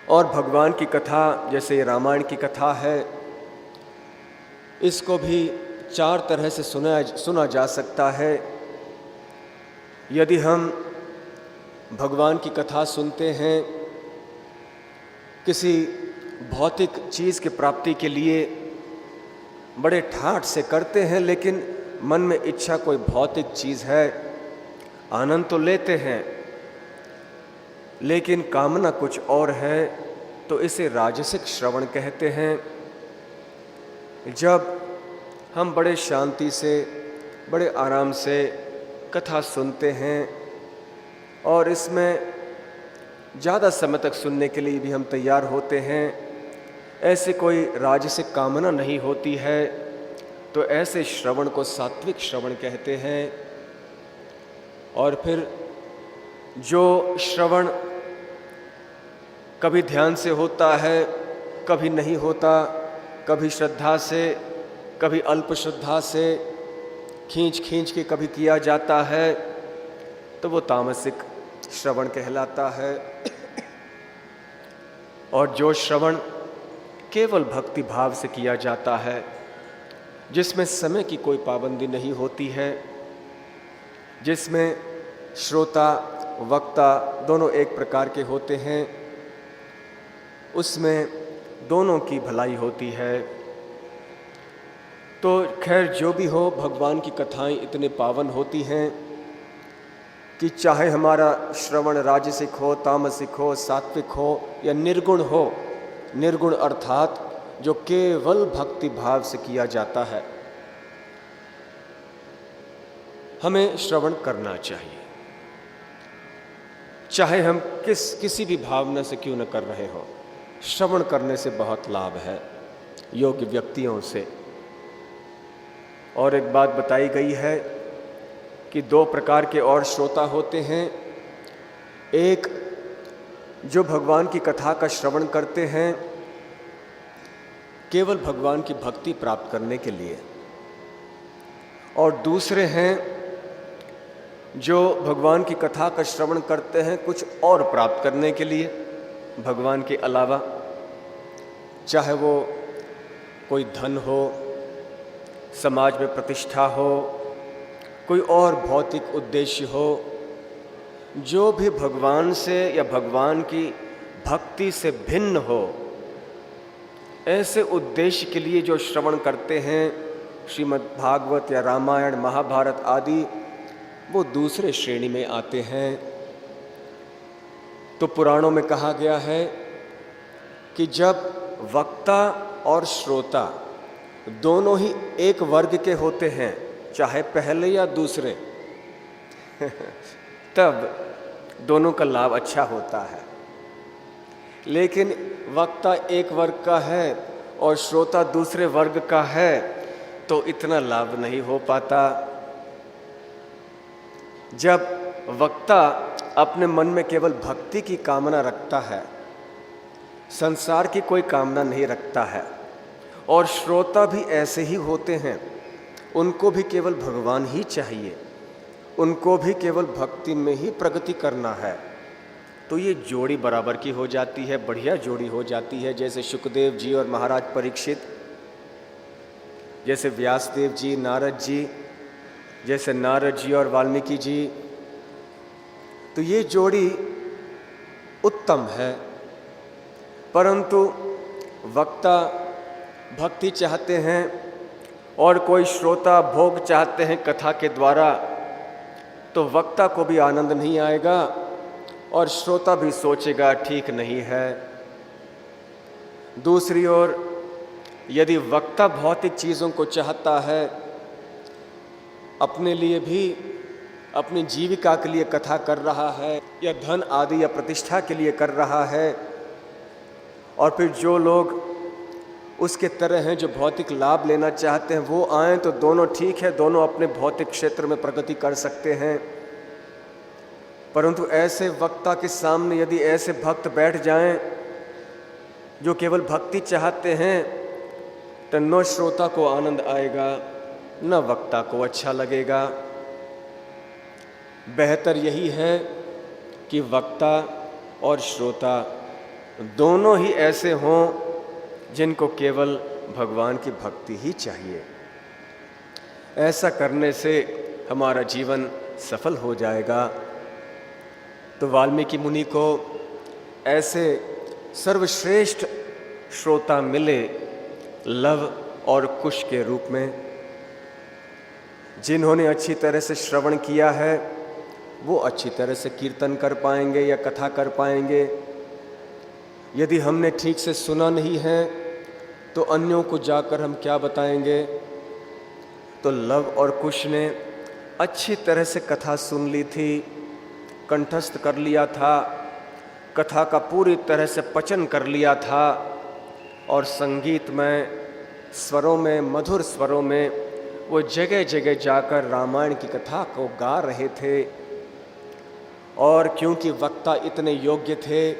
और भगवान की कथा, जैसे रामायण की कथा है, इसको भी 4 तरह से सुना जा सकता है। यदि हम भगवान की कथा सुनते हैं किसी भौतिक चीज़ की प्राप्ति के लिए, बड़े ठाठ से करते हैं, लेकिन मन में इच्छा कोई भौतिक चीज़ है, आनंद तो लेते हैं, लेकिन कामना कुछ और है, तो इसे राजसिक श्रवण कहते हैं। जब हम बड़े शांति से, बड़े आराम से कथा सुनते हैं और इसमें ज़्यादा समय तक सुनने के लिए भी हम तैयार होते हैं, ऐसे कोई राजसिक कामना नहीं होती है, तो ऐसे श्रवण को सात्विक श्रवण कहते हैं। और फिर जो श्रवण कभी ध्यान से होता है, कभी नहीं होता, कभी श्रद्धा से, कभी अल्प श्रद्धा से, खींच खींच के कभी किया जाता है, तो वो तामसिक श्रवण कहलाता है। और जो श्रवण केवल भक्ति भाव से किया जाता है, जिसमें समय की कोई पाबंदी नहीं होती है, जिसमें श्रोता वक्ता दोनों एक प्रकार के होते हैं, उसमें दोनों की भलाई होती है। तो खैर जो भी हो, भगवान की कथाएं इतने पावन होती हैं कि चाहे हमारा श्रवण राजसिक हो, तामसिक हो, सात्विक हो या निर्गुण हो, निर्गुण अर्थात जो केवल भक्ति भाव से किया जाता है, हमें श्रवण करना चाहिए, चाहे हम किसी भी भावना से क्यों न कर रहे हों। श्रवण करने से बहुत लाभ है योग्य व्यक्तियों से। और एक बात बताई गई है कि 2 प्रकार के और श्रोता होते हैं। एक जो भगवान की कथा का श्रवण करते हैं केवल भगवान की भक्ति प्राप्त करने के लिए, और दूसरे हैं जो भगवान की कथा का श्रवण करते हैं कुछ और प्राप्त करने के लिए भगवान के अलावा, चाहे वो कोई धन हो, समाज में प्रतिष्ठा हो, कोई और भौतिक उद्देश्य हो, जो भी भगवान से या भगवान की भक्ति से भिन्न हो, ऐसे उद्देश्य के लिए जो श्रवण करते हैं, श्रीमद् भागवत या रामायण महाभारत आदि, वो दूसरे श्रेणी में आते हैं। तो पुराणों में कहा गया है कि जब वक्ता और श्रोता दोनों ही एक वर्ग के होते हैं, चाहे पहले या दूसरे, तब दोनों का लाभ अच्छा होता है। लेकिन वक्ता एक वर्ग का है और श्रोता दूसरे वर्ग का है, तो इतना लाभ नहीं हो पाता। जब वक्ता अपने मन में केवल भक्ति की कामना रखता है, संसार की कोई कामना नहीं रखता है, और श्रोता भी ऐसे ही होते हैं, उनको भी केवल भगवान ही चाहिए, उनको भी केवल भक्ति में ही प्रगति करना है, तो ये जोड़ी बराबर की हो जाती है, बढ़िया जोड़ी हो जाती है। जैसे शुकदेव जी और महाराज परीक्षित, जैसे व्यासदेव जी, नारद जी, जैसे नारद जी और वाल्मीकि जी, तो ये जोड़ी उत्तम है। परंतु वक्ता भक्ति चाहते हैं और कोई श्रोता भोग चाहते हैं कथा के द्वारा, तो वक्ता को भी आनंद नहीं आएगा और श्रोता भी सोचेगा ठीक नहीं है। दूसरी ओर यदि वक्ता भौतिक चीज़ों को चाहता है, अपने लिए भी, अपनी जीविका के लिए कथा कर रहा है, या धन आदि या प्रतिष्ठा के लिए कर रहा है, और फिर जो लोग उसके तरह हैं जो भौतिक लाभ लेना चाहते हैं वो आएँ, तो दोनों ठीक है, दोनों अपने भौतिक क्षेत्र में प्रगति कर सकते हैं। परंतु ऐसे वक्ता के सामने यदि ऐसे भक्त बैठ जाएं जो केवल भक्ति चाहते हैं, तो न श्रोता को आनंद आएगा, न वक्ता को अच्छा लगेगा। बेहतर यही है कि वक्ता और श्रोता दोनों ही ऐसे हों जिनको केवल भगवान की भक्ति ही चाहिए। ऐसा करने से हमारा जीवन सफल हो जाएगा। तो वाल्मीकि मुनि को ऐसे सर्वश्रेष्ठ श्रोता मिले लव और कुश के रूप में, जिन्होंने अच्छी तरह से श्रवण किया है वो अच्छी तरह से कीर्तन कर पाएंगे या कथा कर पाएंगे। यदि हमने ठीक से सुना नहीं है तो अन्यों को जाकर हम क्या बताएंगे। तो लव और कुश ने अच्छी तरह से कथा सुन ली थी, कंठस्थ कर लिया था, कथा का पूरी तरह से पचन कर लिया था और संगीत में, स्वरों में, मधुर स्वरों में वो जगह जगह जाकर रामायण की कथा को गा रहे थे। और क्योंकि वक्ता इतने योग्य थे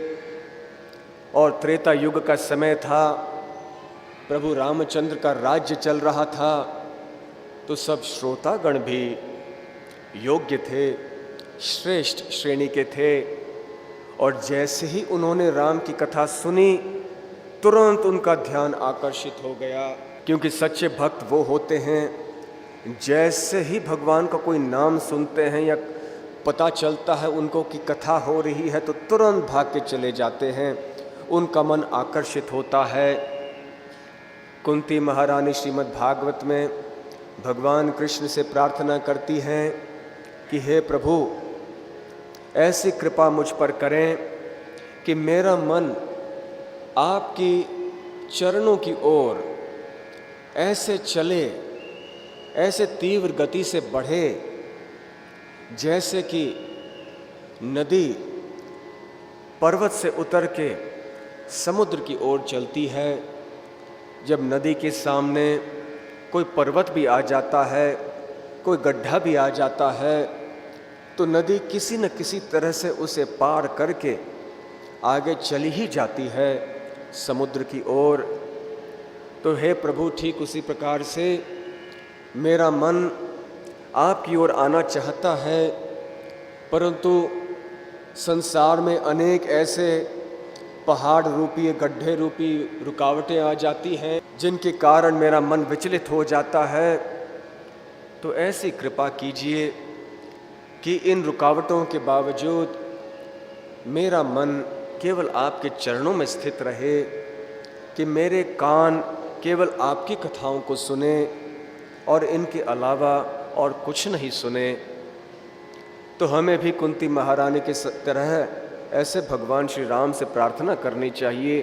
और त्रेता युग का समय था, प्रभु रामचंद्र का राज्य चल रहा था, तो सब श्रोतागण भी योग्य थे, श्रेष्ठ श्रेणी के थे। और जैसे ही उन्होंने राम की कथा सुनी, तुरंत उनका ध्यान आकर्षित हो गया। क्योंकि सच्चे भक्त वो होते हैं, जैसे ही भगवान का कोई नाम सुनते हैं या पता चलता है उनको कि कथा हो रही है, तो तुरंत भाग के चले जाते हैं, उनका मन आकर्षित होता है। कुंती महारानी श्रीमद् भागवत में भगवान कृष्ण से प्रार्थना करती हैं कि हे प्रभु, ऐसी कृपा मुझ पर करें कि मेरा मन आपकी चरणों की ओर ऐसे चले, ऐसे तीव्र गति से बढ़े, जैसे कि नदी पर्वत से उतर के समुद्र की ओर चलती है। जब नदी के सामने कोई पर्वत भी आ जाता है, कोई गड्ढा भी आ जाता है, तो नदी किसी न किसी तरह से उसे पार करके आगे चली ही जाती है समुद्र की ओर। तो हे प्रभु, ठीक उसी प्रकार से मेरा मन आपकी ओर आना चाहता है, परंतु संसार में अनेक ऐसे पहाड़ रूपी, गड्ढे रूपी रुकावटें आ जाती हैं, जिनके कारण मेरा मन विचलित हो जाता है। तो ऐसी कृपा कीजिए कि इन रुकावटों के बावजूद मेरा मन केवल आपके चरणों में स्थित रहे, कि मेरे कान केवल आपकी कथाओं को सुने और इनके अलावा और कुछ नहीं सुने। तो हमें भी कुंती महारानी के तरह ऐसे भगवान श्री राम से प्रार्थना करनी चाहिए,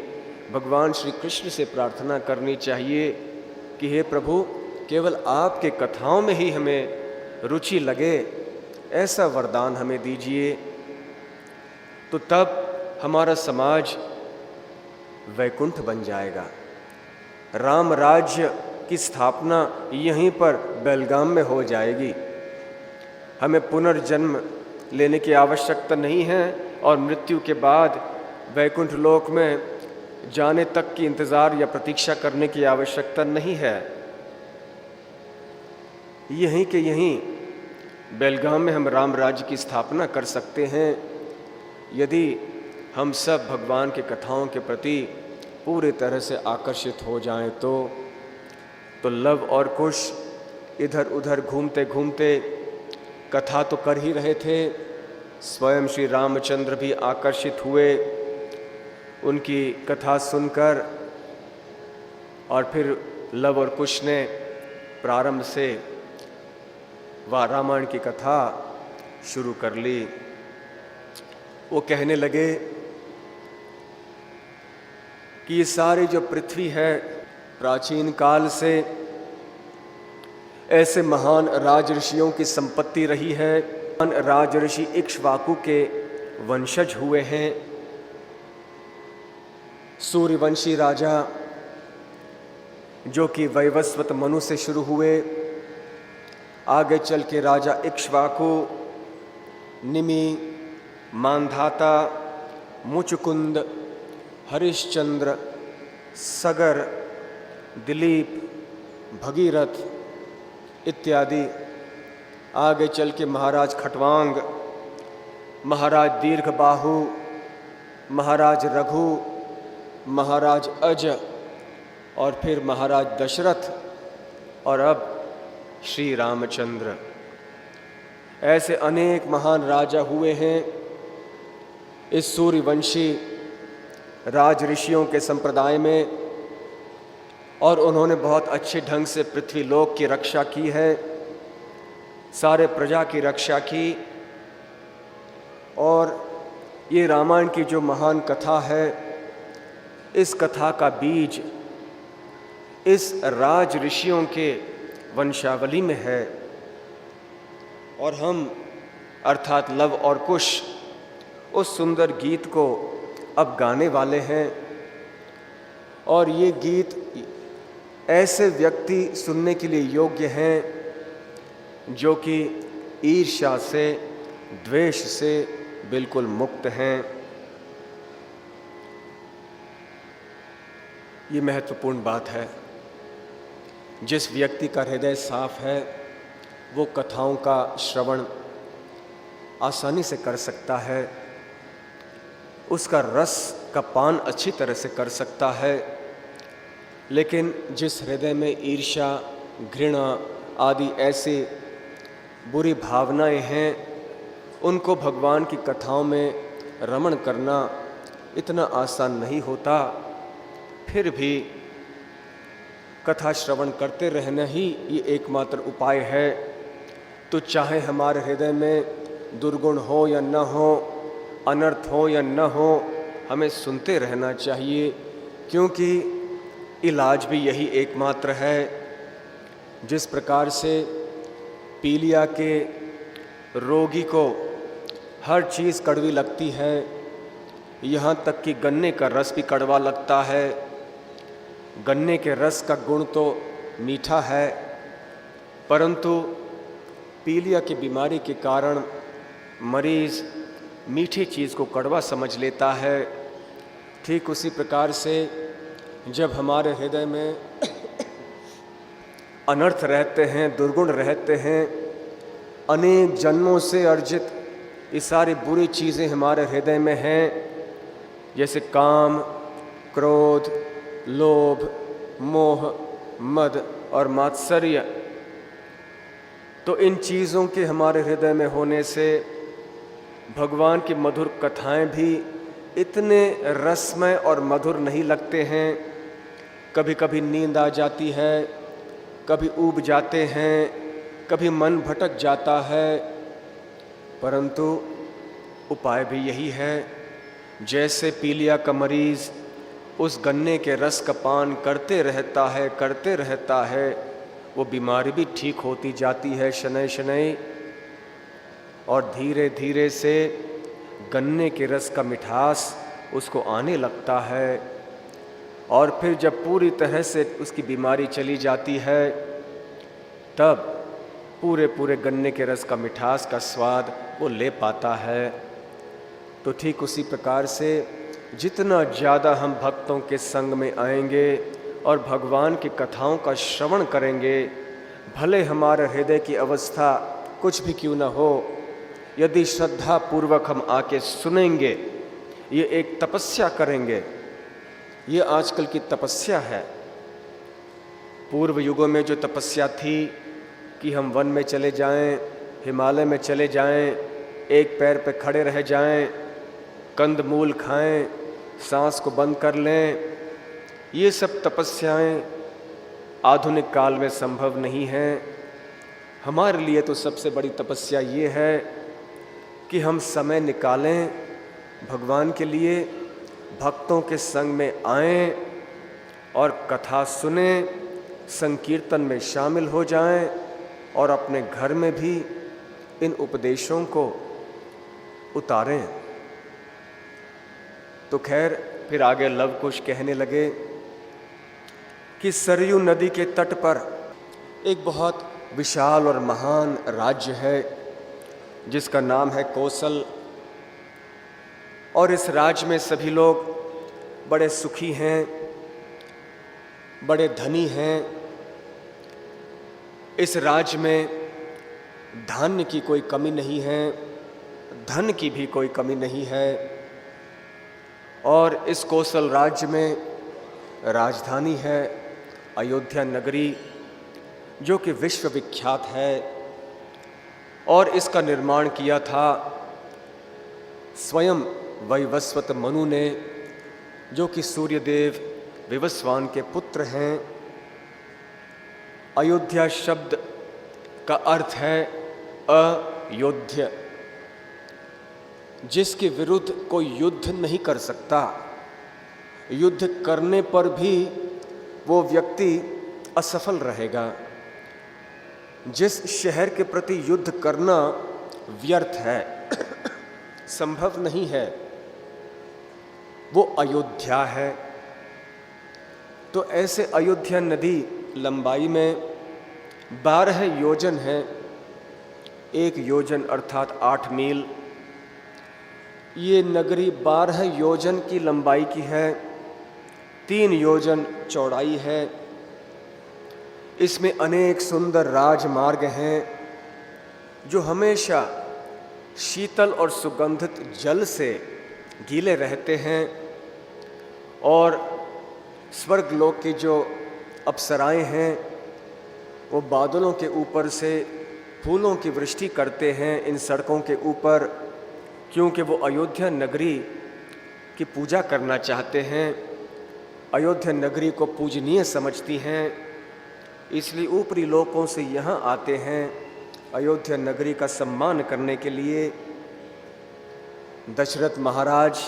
भगवान श्री कृष्ण से प्रार्थना करनी चाहिए कि हे प्रभु, केवल आपके कथाओं में ही हमें रुचि लगे, ऐसा वरदान हमें दीजिए। तो तब हमारा समाज वैकुंठ बन जाएगा। राम राज्य की स्थापना यहीं पर बेलगाम में हो जाएगी। हमें पुनर्जन्म लेने की आवश्यकता नहीं है और मृत्यु के बाद वैकुंठ लोक में जाने तक की इंतज़ार या प्रतीक्षा करने की आवश्यकता नहीं है। यहीं के यहीं बेलगाम में हम राम राज्य की स्थापना कर सकते हैं, यदि हम सब भगवान के कथाओं के प्रति पूरी तरह से आकर्षित हो जाएं। तो लव और कुश इधर उधर घूमते घूमते कथा तो कर ही रहे थे, स्वयं श्री रामचंद्र भी आकर्षित हुए उनकी कथा सुनकर। और फिर लव और कुश ने प्रारंभ से वह रामायण की कथा शुरू कर ली। वो कहने लगे कि ये सारी जो पृथ्वी है, प्राचीन काल से ऐसे महान राज ऋषियों की संपत्ति रही है। महान राज ऋषि इक्ष्वाकु के वंशज हुए हैं। सूर्यवंशी राजा जो कि वैवस्वत मनु से शुरू हुए, आगे चल के राजा इक्ष्वाकु, निमि, मांधाता, मुचुकुंद, हरिश्चंद्र, सगर, दिलीप, भगीरथ इत्यादि। आगे चल के महाराज खटवांग, महाराज दीर्घबाहु, महाराज रघु, महाराज अज और फिर महाराज दशरथ और अब श्री रामचंद्र। ऐसे अनेक महान राजा हुए हैं इस सूर्यवंशी राज ऋषियों के संप्रदाय में, और उन्होंने बहुत अच्छे ढंग से पृथ्वी लोक की रक्षा की है, सारे प्रजा की रक्षा की। और ये रामायण की जो महान कथा है, इस कथा का बीज इस राज ऋषियों के वंशावली में है और हम अर्थात लव और कुश उस सुंदर गीत को अब गाने वाले हैं। और ये गीत ऐसे व्यक्ति सुनने के लिए योग्य हैं जो कि ईर्ष्या से, द्वेष से बिल्कुल मुक्त हैं। ये महत्वपूर्ण बात है। जिस व्यक्ति का हृदय साफ है वो कथाओं का श्रवण आसानी से कर सकता है, उसका रस का पान अच्छी तरह से कर सकता है। लेकिन जिस हृदय में ईर्ष्या, घृणा आदि ऐसी बुरी भावनाएं हैं, उनको भगवान की कथाओं में रमण करना इतना आसान नहीं होता। फिर भी कथा श्रवण करते रहना ही ये एकमात्र उपाय है। तो चाहे हमारे हृदय में दुर्गुण हो या न हो, अनर्थ हो या न हो, हमें सुनते रहना चाहिए, क्योंकि इलाज भी यही एकमात्र है। जिस प्रकार से पीलिया के रोगी को हर चीज़ कड़वी लगती है, यहाँ तक कि गन्ने का रस भी कड़वा लगता है। गन्ने के रस का गुण तो मीठा है, परंतु पीलिया की बीमारी के कारण मरीज़ मीठी चीज़ को कड़वा समझ लेता है। ठीक उसी प्रकार से जब हमारे हृदय में अनर्थ रहते हैं, दुर्गुण रहते हैं, अनेक जन्मों से अर्जित ये सारी बुरी चीज़ें हमारे हृदय में हैं, जैसे काम, क्रोध, लोभ, मोह, मद और मात्सर्य, तो इन चीज़ों के हमारे हृदय में होने से भगवान की मधुर कथाएं भी इतने रसमय और मधुर नहीं लगते हैं। कभी कभी नींद आ जाती है, कभी ऊब जाते हैं, कभी मन भटक जाता है, परंतु उपाय भी यही है। जैसे पीलिया का मरीज़ उस गन्ने के रस का पान करते रहता है, वो बीमारी भी ठीक होती जाती है शनै शनै, और धीरे धीरे से गन्ने के रस का मिठास उसको आने लगता है। और फिर जब पूरी तरह से उसकी बीमारी चली जाती है, तब पूरे गन्ने के रस का मिठास का स्वाद वो ले पाता है। तो ठीक उसी प्रकार से जितना ज़्यादा हम भक्तों के संग में आएंगे और भगवान की कथाओं का श्रवण करेंगे, भले हमारे हृदय की अवस्था कुछ भी क्यों न हो, यदि श्रद्धा पूर्वक हम आके सुनेंगे, ये एक तपस्या करेंगे। ये आजकल की तपस्या है। पूर्व युगों में जो तपस्या थी कि हम वन में चले जाएं, हिमालय में चले जाएं, एक पैर पे खड़े रह जाएं, कंद मूल खाएं, सांस को बंद कर लें, ये सब तपस्याएं आधुनिक काल में संभव नहीं हैं। हमारे लिए तो सबसे बड़ी तपस्या ये है कि हम समय निकालें भगवान के लिए, भक्तों के संग में आएं और कथा सुने, संकीर्तन में शामिल हो जाएं और अपने घर में भी इन उपदेशों को उतारें। तो खैर फिर आगे लव कुश कहने लगे कि सरयू नदी के तट पर एक बहुत विशाल और महान राज्य है जिसका नाम है कौशल, और इस राज्य में सभी लोग बड़े सुखी हैं, बड़े धनी हैं। इस राज्य में धान्य की कोई कमी नहीं है, धन की भी कोई कमी नहीं है। और इस कौशल राज्य में राजधानी है अयोध्या नगरी, जो कि विश्व विख्यात है, और इसका निर्माण किया था स्वयं वैवस्वत मनु ने, जो कि सूर्यदेव विवस्वान के पुत्र हैं। अयोध्या शब्द का अर्थ है अयोध्य, जिसके विरुद्ध कोई युद्ध नहीं कर सकता, युद्ध करने पर भी वो व्यक्ति असफल रहेगा। जिस शहर के प्रति युद्ध करना व्यर्थ है, संभव नहीं है, वो अयोध्या है। तो ऐसे अयोध्या नदी लंबाई में 12 योजन है। 1 योजन अर्थात 8 मील। ये नगरी 12 योजन की लंबाई की है, 3 योजन चौड़ाई है। इसमें अनेक सुंदर राजमार्ग हैं जो हमेशा शीतल और सुगंधित जल से गीले रहते हैं, और स्वर्गलोक की जो अप्सराएं हैं वो बादलों के ऊपर से फूलों की वृष्टि करते हैं इन सड़कों के ऊपर, क्योंकि वो अयोध्या नगरी की पूजा करना चाहते हैं, अयोध्या नगरी को पूजनीय समझती हैं, इसलिए ऊपरी लोकों से यहाँ आते हैं अयोध्या नगरी का सम्मान करने के लिए। दशरथ महाराज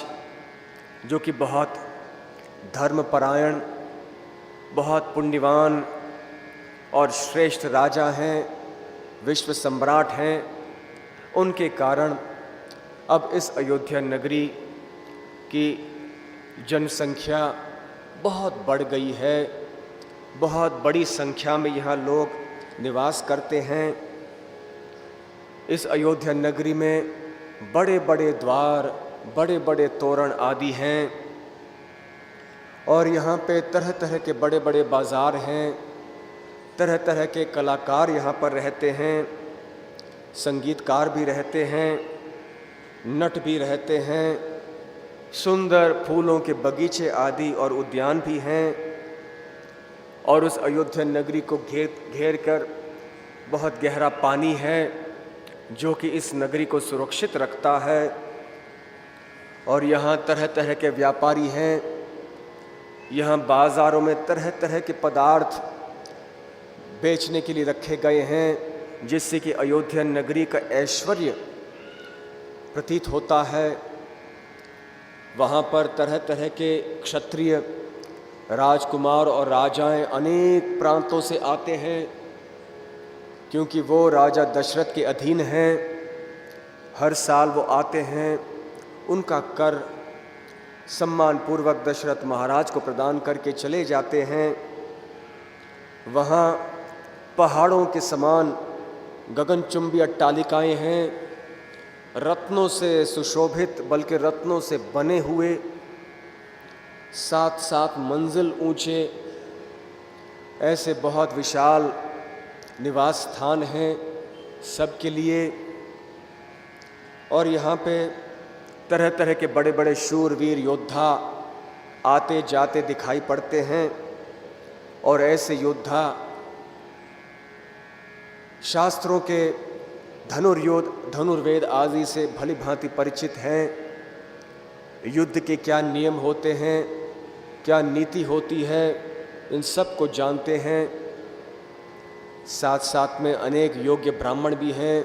जो कि बहुत धर्मपरायण, बहुत पुण्यवान और श्रेष्ठ राजा हैं, विश्व सम्राट हैं, उनके कारण अब इस अयोध्या नगरी की जनसंख्या बहुत बढ़ गई है। बहुत बड़ी संख्या में यहाँ लोग निवास करते हैं। इस अयोध्या नगरी में बड़े बड़े द्वार, बड़े बड़े तोरण आदि हैं, और यहाँ पे तरह तरह के बड़े बड़े बाज़ार हैं, तरह तरह के कलाकार यहाँ पर रहते हैं, संगीतकार भी रहते हैं, नट भी रहते हैं, सुंदर फूलों के बगीचे आदि और उद्यान भी हैं। और उस अयोध्या नगरी को घेर कर बहुत गहरा पानी है जो कि इस नगरी को सुरक्षित रखता है। और यहाँ तरह तरह के व्यापारी हैं, यहाँ बाज़ारों में तरह तरह के पदार्थ बेचने के लिए रखे गए हैं, जिससे कि अयोध्या नगरी का ऐश्वर्य प्रतीत होता है। वहाँ पर तरह तरह के क्षत्रिय राजकुमार और राजाएं अनेक प्रांतों से आते हैं, क्योंकि वो राजा दशरथ के अधीन हैं। हर साल वो आते हैं, उनका कर सम्मानपूर्वक दशरथ महाराज को प्रदान करके चले जाते हैं। वहाँ पहाड़ों के समान गगनचुंबी अट्टालिकाएं हैं, रत्नों से सुशोभित, बल्कि रत्नों से बने हुए 7-7 मंजिल ऊंचे ऐसे बहुत विशाल निवास स्थान हैं सबके लिए। और यहाँ पे तरह तरह के बड़े बड़े शूरवीर योद्धा आते जाते दिखाई पड़ते हैं, और ऐसे योद्धा शास्त्रों के धनुर्वेद आदि से भली भांति परिचित हैं। युद्ध के क्या नियम होते हैं, क्या नीति होती है, इन सब को जानते हैं। साथ साथ में अनेक योग्य ब्राह्मण भी हैं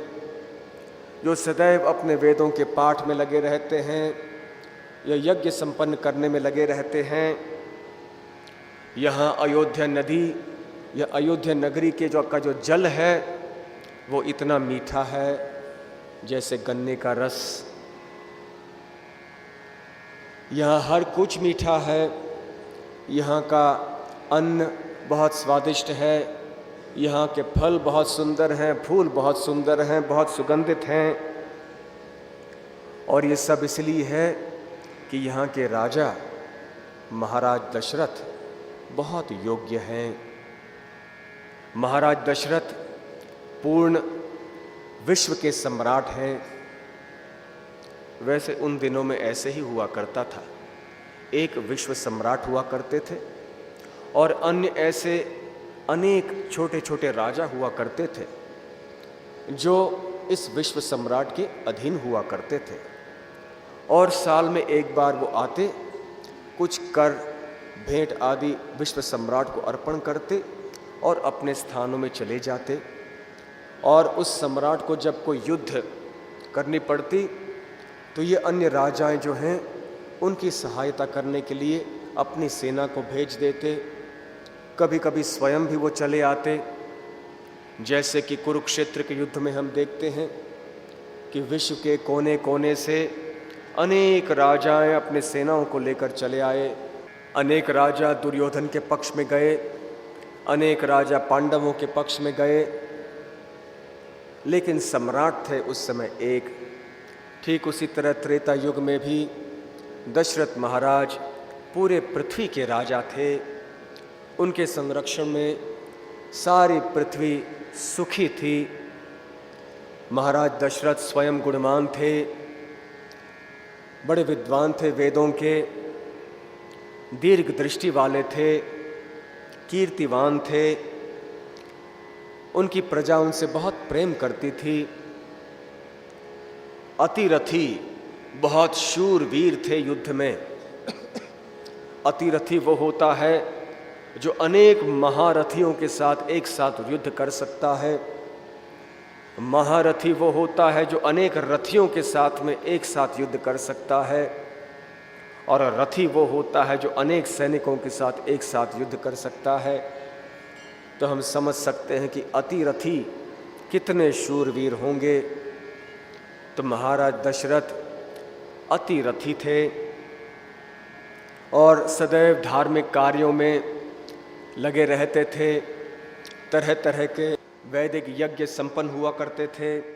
जो सदैव अपने वेदों के पाठ में लगे रहते हैं या यज्ञ संपन्न करने में लगे रहते हैं। यहाँ अयोध्या नदी या अयोध्या नगरी के जो जल है वो इतना मीठा है जैसे गन्ने का रस। यहाँ हर कुछ मीठा है, यहाँ का अन्न बहुत स्वादिष्ट है, यहाँ के फल बहुत सुंदर हैं, फूल बहुत सुंदर हैं, बहुत सुगंधित हैं। और ये सब इसलिए है कि यहाँ के राजा महाराज दशरथ बहुत योग्य हैं। महाराज दशरथ पूर्ण विश्व के सम्राट हैं। वैसे उन दिनों में ऐसे ही हुआ करता था, एक विश्व सम्राट हुआ करते थे और अन्य ऐसे अनेक छोटे छोटे राजा हुआ करते थे जो इस विश्व सम्राट के अधीन हुआ करते थे। और साल में एक बार वो आते, कुछ कर भेंट आदि विश्व सम्राट को अर्पण करते और अपने स्थानों में चले जाते। और उस सम्राट को जब कोई युद्ध करनी पड़ती तो ये अन्य राजाएं जो हैं उनकी सहायता करने के लिए अपनी सेना को भेज देते। कभी कभी स्वयं भी वो चले आते। जैसे कि कुरुक्षेत्र के युद्ध में हम देखते हैं कि विश्व के कोने कोने से अनेक राजाएं अपने सेनाओं को लेकर चले आए। अनेक राजा दुर्योधन के पक्ष में गए, अनेक राजा पांडवों के पक्ष में गए, लेकिन सम्राट थे उस समय एक। ठीक उसी तरह त्रेता युग में भी दशरथ महाराज पूरे पृथ्वी के राजा थे। उनके संरक्षण में सारी पृथ्वी सुखी थी। महाराज दशरथ स्वयं गुणवान थे, बड़े विद्वान थे, वेदों के दीर्घ दृष्टि वाले थे, कीर्तिवान थे। उनकी प्रजा उनसे बहुत प्रेम करती थी। अतिरथी, बहुत शूरवीर थे युद्ध में। अतिरथी वो होता है जो अनेक महारथियों के साथ एक साथ युद्ध कर सकता है। महारथी वो होता है जो अनेक रथियों के साथ में एक साथ युद्ध कर सकता है। और रथी वो होता है जो अनेक सैनिकों के साथ एक साथ युद्ध कर सकता है। तो हम समझ सकते हैं कि अतिरथी कितने शूरवीर होंगे। तो महाराज दशरथ अतिरथी थे और सदैव धार्मिक कार्यों में लगे रहते थे। तरह तरह के वैदिक यज्ञ संपन्न हुआ करते थे।